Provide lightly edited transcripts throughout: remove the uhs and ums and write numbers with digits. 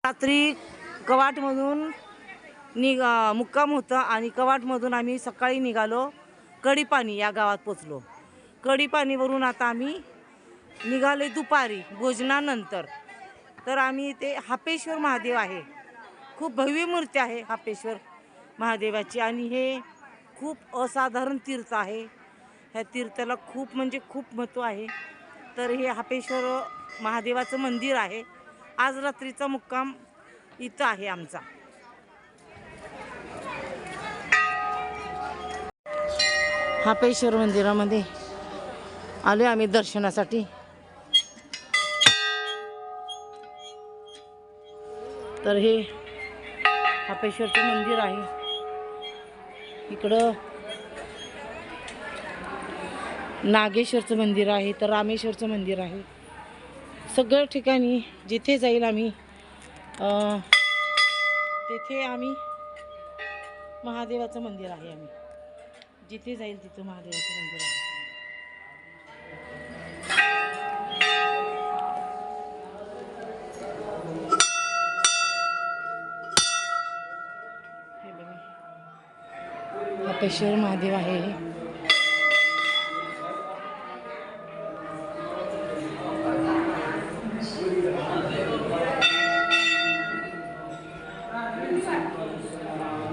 रात्री कवाटमधून मुक्काम होता आणि कवाटमधून आम्ही सकाळी निघालो कढीपाणी या गावात पोचलो। कढीपाणीवरून आता आम्ही निघाले दुपारी भोजनानंतर। तर आम्ही इथे हापेश्वर महादेव आहे, खूप भव्य मूर्ती आहे हापेश्वर महादेवाची आणि हे खूप असाधारण तीर्थ आहे। ह्या तीर्थाला खूप म्हणजे खूप महत्त्व आहे। तर हे हापेश्वर महादेवाचं मंदिर आहे। आज रात्रीचा मुक्काम इथं आहे आमचा। हापेश्वर मंदिरामध्ये आले आम्ही दर्शनासाठी। तर हे हापेश्वरचं मंदिर आहे। इकडं नागेश्वरचं मंदिर आहे, तर रामेश्वरचं मंदिर आहे। सगळ्या ठिकाणी जिथे जाईल आम्ही तेथे आम्ही महादेवाचं मंदिर आहे। आम्ही जिथे जाईल तिथं महादेवाचं मंदिर आहे। हे बघा हापेश्वर महादेव आहे।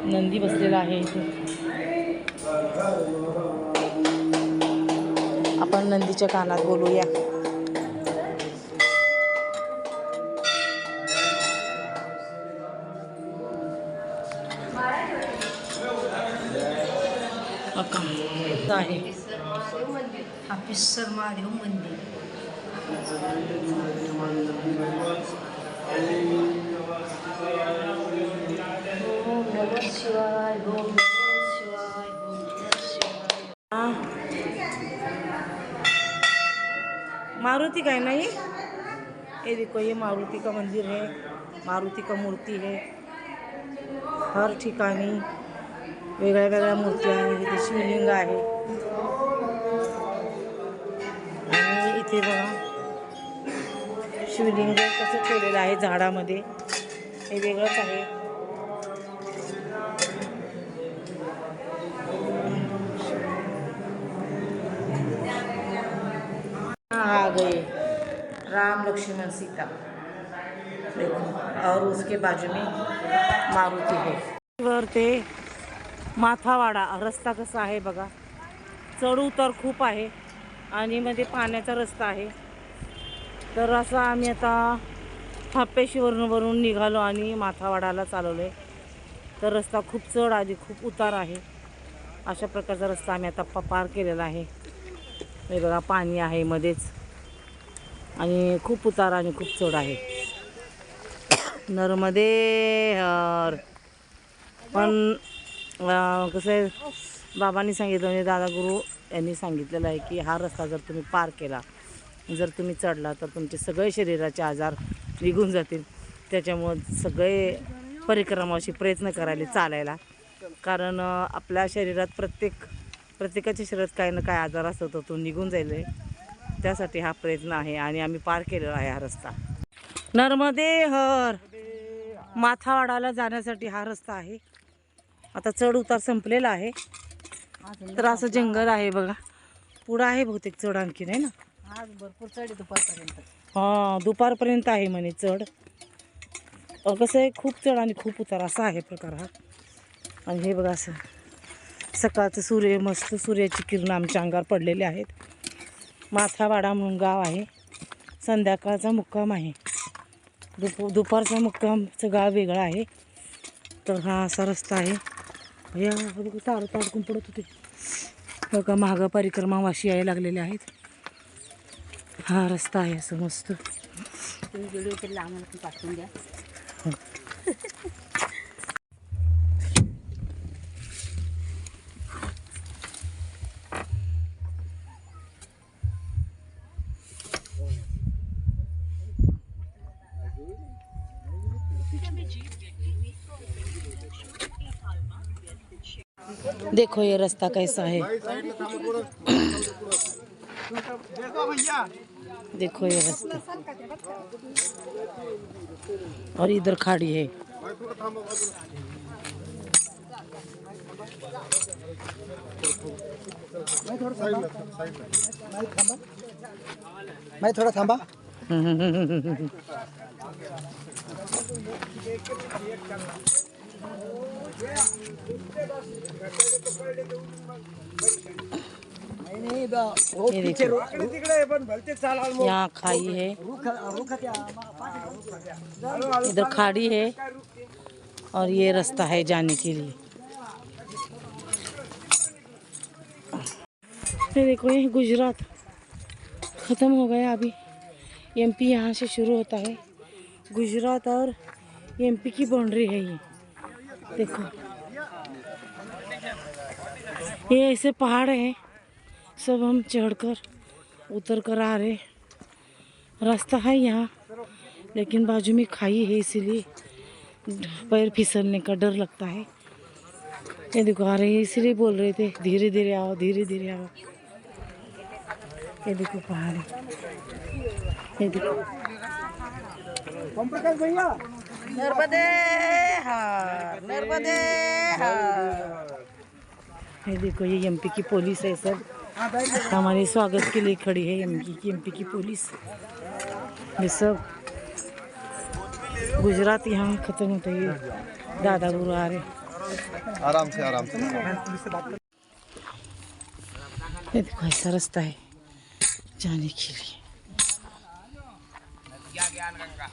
नंदी बसलेला आहे इथे। आपण नंदीच्या कानात बोलूया। आहे हापेश्वर महादेव मंदिर। शिवाय शिवाय मारुति का है ना ये देखो, ये मारुति का मंदिर है, मारुति का मूर्ति है। हर ठिकाणी वेगळ्या वेगळ्या मूर्ती आहे। इथे शिवलिंग आहे आणि इथे बघा शिवलिंग कसं ठेवलेलं आहे झाडामध्ये, हे वेगळंच आहे। आ गए राम लक्ष्मण सीता, देखो, और उसके बाजू में मारुति है। वर ते माथावाडा रस्ता कसा आहे बघा, चढ उतार खूप आहे आणि मध्ये पाण्याचा रस्ता आहे। तर असं आम्ही आता हापेश्वरवरून निघालो आणि माथावाडाला चालवलोय। तर रस्ता खूप चढ आणि खूप उतार आहे। अशा प्रकारचा रस्ता आम्ही आता पार केलेला आहे। हे बघा पाणी आहे मध्येच आणि खूप उतार आणि खूप चढ आहे। नर्मदे हर। पण कसं आहे, बाबांनी सांगितलं म्हणजे दादा गुरु यांनी सांगितलेलं आहे की हा रस्ता जर तुम्ही पार केला, जर तुम्ही चढला तर तुमचे सगळे शरीराचे आजार निघून जातील। त्याच्यामुळं सगळे परिक्रमाशी प्रयत्न करायला चालायला, कारण आपल्या शरीरात प्रत्येकाच्या शरीरात काही ना काही आजार असतो, तो निघून जाईल। त्यासाठी हा प्रयत्न आहे आणि आम्ही पार केलेला आहे हा रस्ता। नर्मदे हर माथावाडाला जाण्यासाठी हा रस्ता आहे। आता चढ उतार संपलेला आहे। तर असं जंगल आहे बघा, पुढं आहे बहुतेक चढ आणखी नाही ना। आज भरपूर चढ दुपारपर्यंत। हां दुपारपर्यंत आहे म्हणे चढ। कसं आहे, खूप चढ आणि खूप उतार असा आहे प्रकार हा। आणि हे बघा असं सकाळचं मस्त सूर्याची किरण आमच्या अंगावर पडलेले आहेत। माथावाडा म्हणून गाव आहे। संध्याकाळचा मुक्काम आहे, दुपारचा मुक्कामचं गाव वेगळं आहे। तर हा असा रस्ता आहे। या तार ताडकून पडत होते बघा, महागा परिक्रमावाशी यायला लागलेले आहेत। हा रस्ता आहे असं मस्त। तुम्ही व्हिडिओ केला आम्हाला पण पाठवून द्या। देखो ये रास्ता कैसा है। देखो भैया देखो ये रास्ता, और इधर खाड़ी है। मैं थोड़ा थांबा। ये देखो यहाँ खाई है, इधर खाड़ी है, और ये रास्ता है जाने के लिए। ये देखो ये गुजरात ख़त्म हो गया, अभी एमपी यहाँ से शुरू होता है। गुजरात और एमपी की बाउंड्री है ये। देखो ये ऐसे पहाड़ हैं, सब हम चढ़कर उतर कर आ रहे। रास्ता है यहाँ, लेकिन बाजू में खाई है, इसीलिए पैर फिसलने का डर लगता है। ये देखो आ रहे हैं, इसीलिए बोल रहे थे धीरे धीरे आओ, धीरे धीरे आओ। ये देखो पहाड़ है, ये देखो भैया नर्मदे हार, नर्मदे हार। ये देखो ये एमपी की पुलिस है, सब हमारे स्वागत के लिए खड़ी है। एमपी की पुलिस, ये सब गुजरात यहाँ खत्म होता है। दादा गुरु आ रहे, आराम से आराम से। ये देखो ऐसा रास्ता है जाने के लिए। ज्ञान गंगा